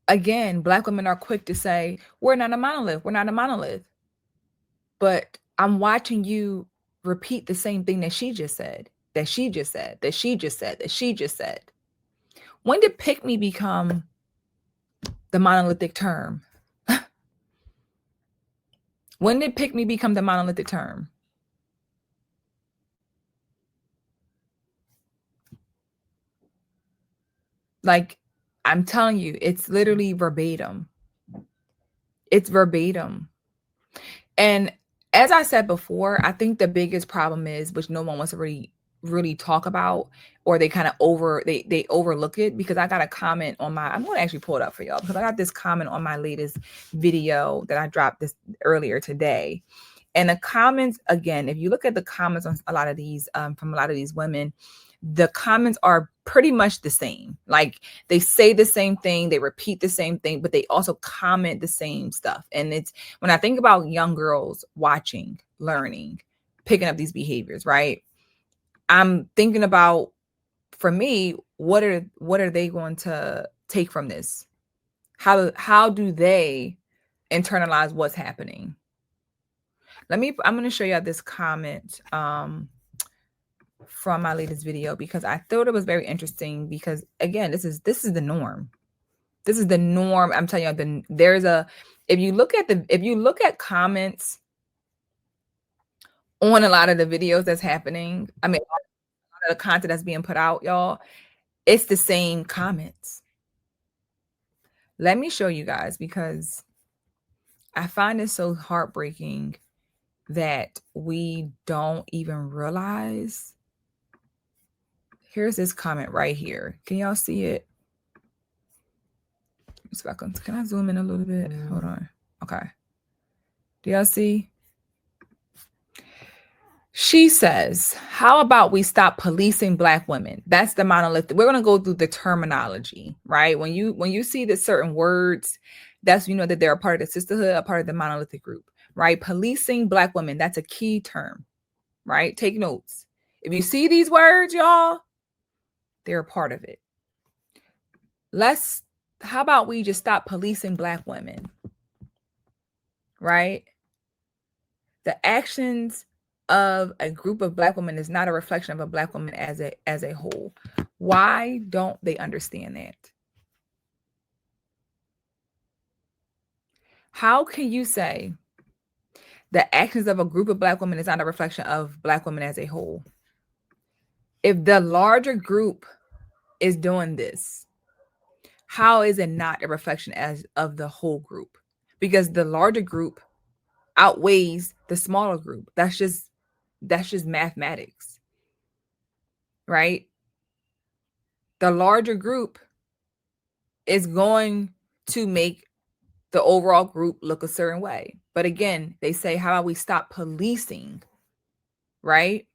again, Black women are quick to say, we're not a monolith. We're not a monolith. But I'm watching you repeat the same thing that she just said, that she just said, that she just said, that she just said. When did pick me become the monolithic term? When did pick me become the monolithic term? Like, I'm telling you, it's literally verbatim. It's verbatim. And as I said before, I think the biggest problem is, which no one wants to really talk about, or they kind of they overlook it, because I got a comment on my, I'm going to actually pull it up for y'all, because I got this comment on my latest video that I dropped this earlier today. And the comments, again, if you look at the comments on a lot of these from a lot of these women, the comments are pretty much the same. Like, they say the same thing, they repeat the same thing, but they also comment the same stuff. And it's, when I think about young girls watching, learning, picking up these behaviors, right? I'm thinking about, for me, what are they going to take from this? How do they internalize what's happening? I'm going to show you this comment from my latest video, because I thought it was very interesting, because again, this is the norm. This is the norm. I'm telling you, if you look at comments on a lot of the videos that's happening, I mean, a lot of the content that's being put out, y'all, it's the same comments. Let me show you guys, because I find it so heartbreaking that we don't even realize. Here's this comment right here. Can y'all see it? Can I zoom in a little bit? Hold on. Okay. Do y'all see? She says, how about we stop policing Black women? That's the monolith. We're going to go through the terminology, right? When you see the certain words, that's, you know, that they're a part of the sisterhood, a part of the monolithic group, right? Policing Black women. That's a key term, right? Take notes. If you see these words, y'all, they're a part of it. How about we just stop policing Black women, right? The actions of a group of Black women is not a reflection of a Black woman as a whole. Why don't they understand that? How can you say the actions of a group of Black women is not a reflection of Black women as a whole? If the larger group is doing this, how is it not a reflection of the whole group? Because the larger group outweighs the smaller group. That's just mathematics, right? The larger group is going to make the overall group look a certain way. But again, they say, how about we stop policing, right?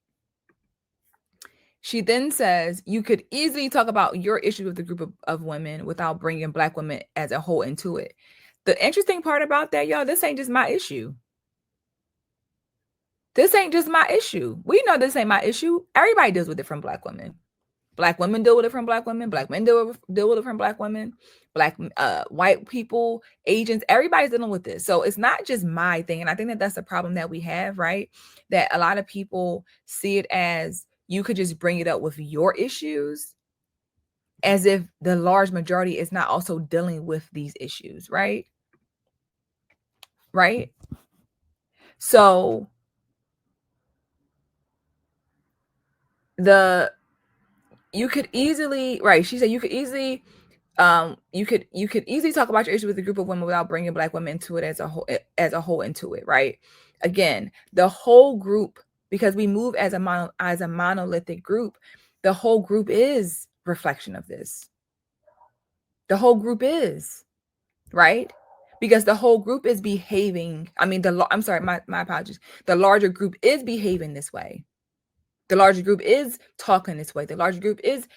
She then says, you could easily talk about your issue with the group of women without bringing Black women as a whole into it. The interesting part about that, y'all, this ain't just my issue. This ain't just my issue. We know this ain't my issue. Everybody deals with it from Black women. Black women deal with it from Black women. Black men deal with it from Black women. Black white people, Asians, everybody's dealing with this. So it's not just my thing. And I think that that's the problem that we have, right? That a lot of people see it as you could just bring it up with your issues, as if the large majority is not also dealing with these issues, right? Right? So you could easily, right? She said you could easily talk about your issue with a group of women without bringing Black women into it as a whole into it, right? Again, the whole group, because we move as a monolithic group, the whole group is reflection of this. The whole group is, right? Because the whole group is behaving. I mean, I'm sorry, my apologies. The larger group is behaving this way. The larger group is talking this way. The larger group is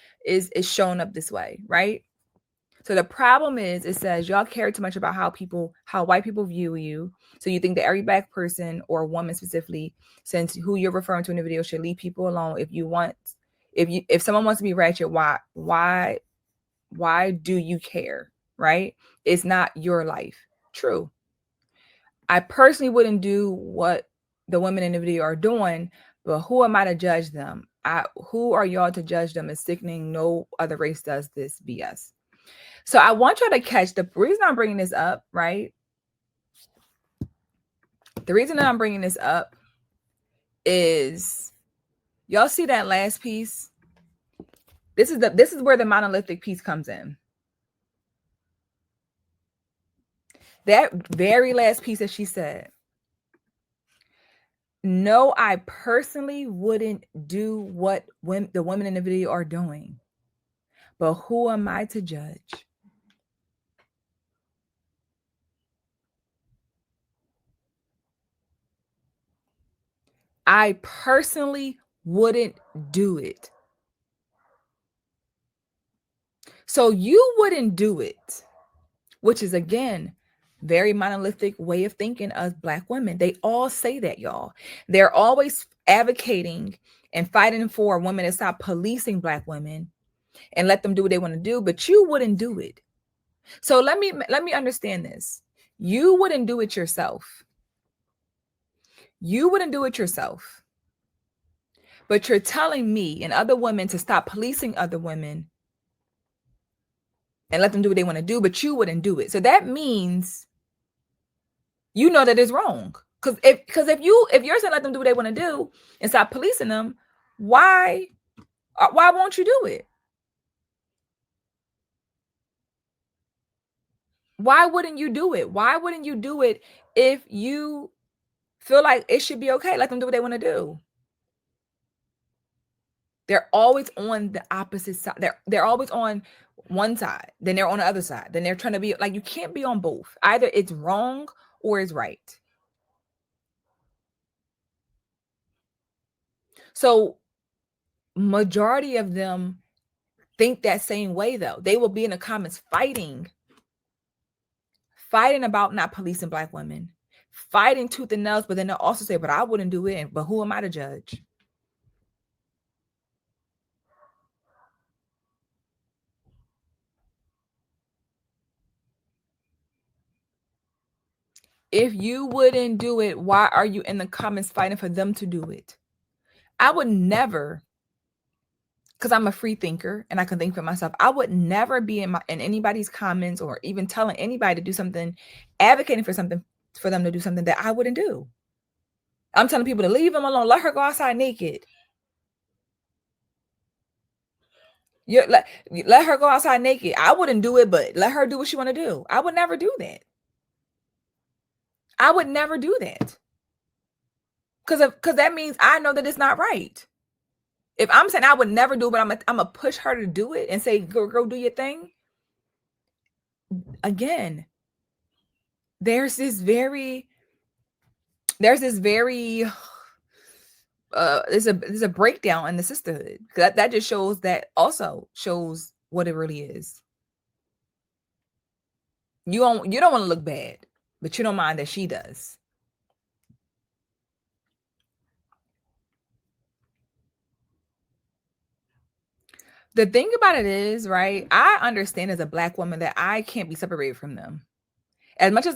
showing up this way, right? So the problem is, it says y'all care too much about how white people view you. So you think that every Black person or woman specifically, since who you're referring to in the video, should leave people alone. If someone wants to be ratchet, why do you care? right? It's not your life. True. I personally wouldn't do what the women in the video are doing, but who am I to judge them? Who are y'all to judge them? It's sickening. No other race does this BS. So I want y'all to catch the reason I'm bringing this up, right? The reason that I'm bringing this up is y'all see that last piece? This is where the monolithic piece comes in. That very last piece that she said. No, I personally wouldn't do what the women in the video are doing. But who am I to judge? I personally wouldn't do it. So you wouldn't do it, which is again, very monolithic way of thinking of Black women. They all say that, y'all. They're always advocating and fighting for women to stop policing Black women and let them do what they want to do, but you wouldn't do it. So let me understand this. You wouldn't do it yourself. You wouldn't do it yourself. But you're telling me and other women to stop policing other women and let them do what they want to do, but you wouldn't do it. So that means you know that it's wrong. Because if you're saying let them do what they want to do and stop policing them, why won't you do it? Why wouldn't you do it? Why wouldn't you do it if you feel like it should be okay? Let them do what they want to do. They're always on the opposite side. They're always on one side, then they're on the other side. Then they're trying to be like, you can't be on both. Either it's wrong or it's right. So majority of them think that same way though. They will be in the comments fighting about not policing Black women, fighting tooth and nails, but then they'll also say, but I wouldn't do it. But who am I to judge? If you wouldn't do it, why are you in the comments fighting for them to do it? I would never, because I'm a free thinker and I can think for myself, I would never be in anybody's comments or even telling anybody to do something, advocating for something for them to do something that I wouldn't do. I'm telling people to leave them alone. Let her go outside naked. Let her go outside naked. I wouldn't do it, but let her do what she want to do. I would never do that. I would never do that. Because that means I know that it's not right. If I'm saying I would never do it, but I'm gonna push her to do it and say, go do your thing. Again, there's this very there's a breakdown in the sisterhood. That just shows what it really is. You don't want to look bad, but you don't mind that she does. The thing about it is, right, I understand as a Black woman that I can't be separated from them. As much as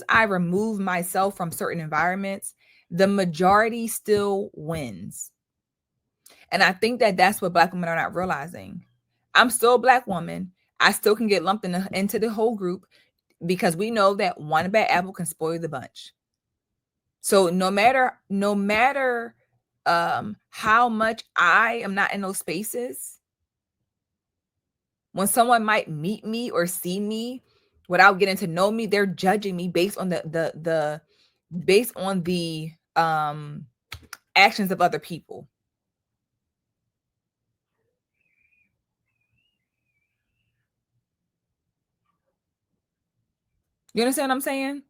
I remove myself from certain environments, the majority still wins. And I think that that's what Black women are not realizing. I'm still a Black woman. I still can get lumped into the whole group because we know that one bad apple can spoil the bunch. So no matter how much I am not in those spaces, when someone might meet me or see me without getting to know me, they're judging me based on the actions of other people. You understand what I'm saying?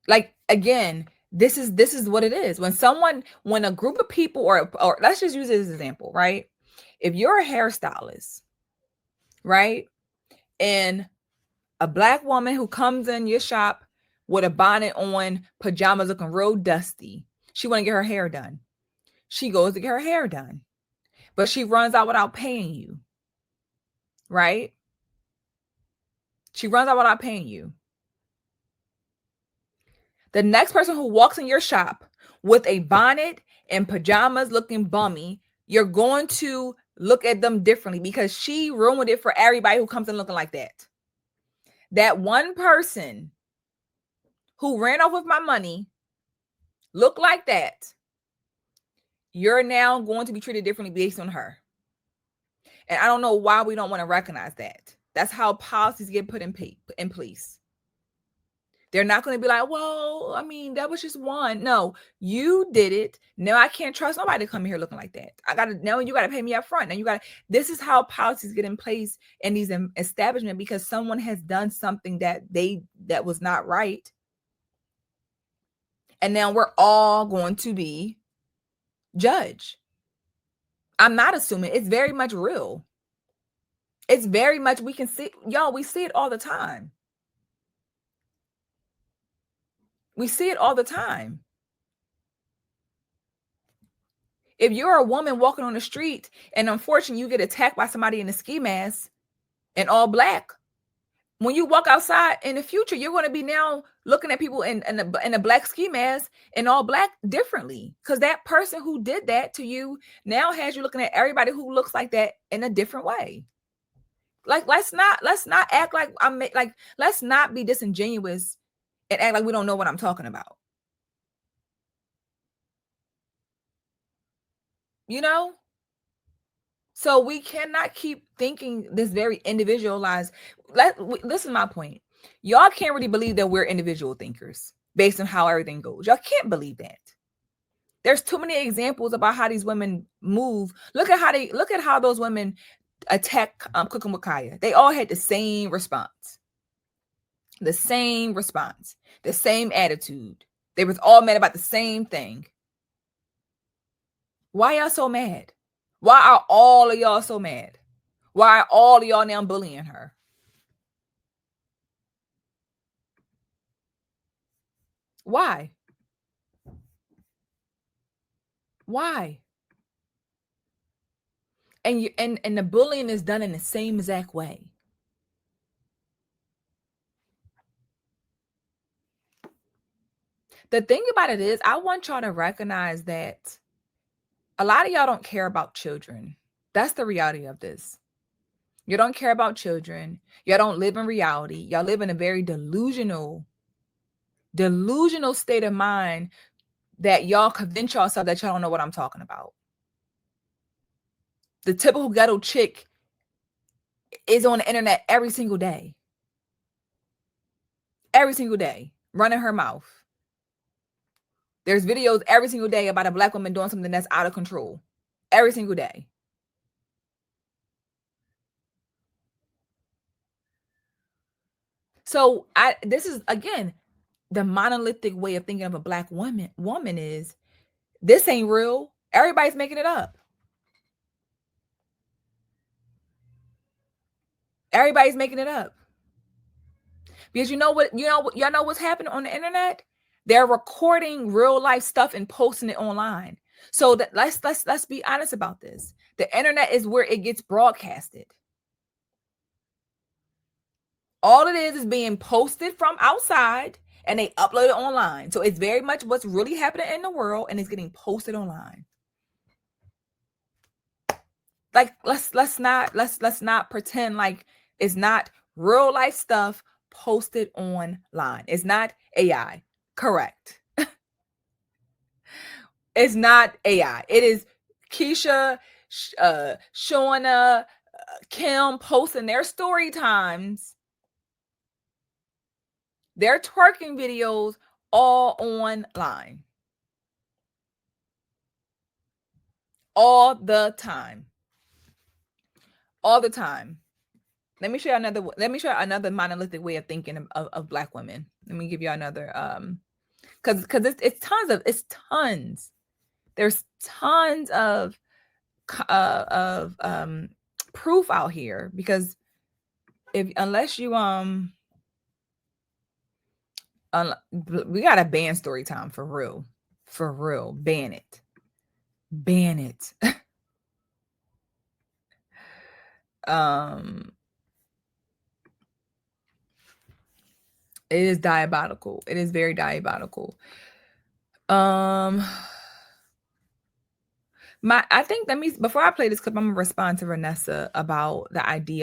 Like, again, this is what it is. When a group of people or let's just use it as an example, right? If you're a hairstylist, right? And a Black woman who comes in your shop with a bonnet on, pajamas looking real dusty, she want to get her hair done. She goes to get her hair done, but she runs out without paying you, right? She runs out without paying you. The next person who walks in your shop with a bonnet and pajamas looking bummy, you're going to look at them differently because she ruined it for everybody who comes in looking like that. That one person who ran off with my money looked like that. You're now going to be treated differently based on her. And I don't know why we don't want to recognize that. That's how policies get put in place. They're not going to be like, well, I mean, that was just one. No, you did it. Now I can't trust nobody to come here looking like that. I got to know you got to pay me up front. And this is how policies get in place in these establishments because someone has done something that was not right. And now we're all going to be judged. I'm not assuming. It's very much real. It's very much, we can see, y'all, we see it all the time. We see it all the time. If you're a woman walking on the street and unfortunately you get attacked by somebody in a ski mask and all black, when you walk outside in the future, you're going to be now looking at people in a black ski mask and all black differently because that person who did that to you now has you looking at everybody who looks like that in a different way. Like, let's not act like let's not be disingenuous and act like we don't know what I'm talking about. You know? So we cannot keep thinking this very individualized. This is my point. Y'all can't really believe that we're individual thinkers based on how everything goes. Y'all can't believe that. There's too many examples about how these women move. Look at how those women attack Cooking with Kaya. They all had the same response. The same response. The same attitude. They was all mad about the same thing. Why y'all so mad? Why are all of y'all so mad? Why are all of y'all now bullying her? Why? Why? And the bullying is done in the same exact way. The thing about it is, I want y'all to recognize that a lot of y'all don't care about children. That's the reality of this. You don't care about children. Y'all don't live in reality. Y'all live in a very delusional state of mind that y'all convince yourself that y'all don't know what I'm talking about. The typical ghetto chick is on the internet every single day. Every single day, running her mouth. There's videos every single day about a black woman doing something that's out of control. Every single day. So this is, again, the monolithic way of thinking of a black woman is, this ain't real. Everybody's making it up. Everybody's making it up. Because y'all know what's happening on the internet? They're recording real life stuff and posting it online. So that let's be honest about this. The internet is where it gets broadcasted. All it is being posted from outside and they upload it online. So it's very much what's really happening in the world and it's getting posted online. Like let's not pretend like it's not real life stuff posted online. It's not AI. Correct. It's not AI. It is Keisha, Shauna, Kim posting their story times, their twerking videos all online. All the time. All the time. Let me show you another monolithic way of thinking of black women. Let me give you another because it's tons. There's tons of proof out here because unless you we gotta ban story time for real. Ban it. It is diabolical. It is very diabolical. I think before I play this clip, I'm gonna respond to Vanessa about the idea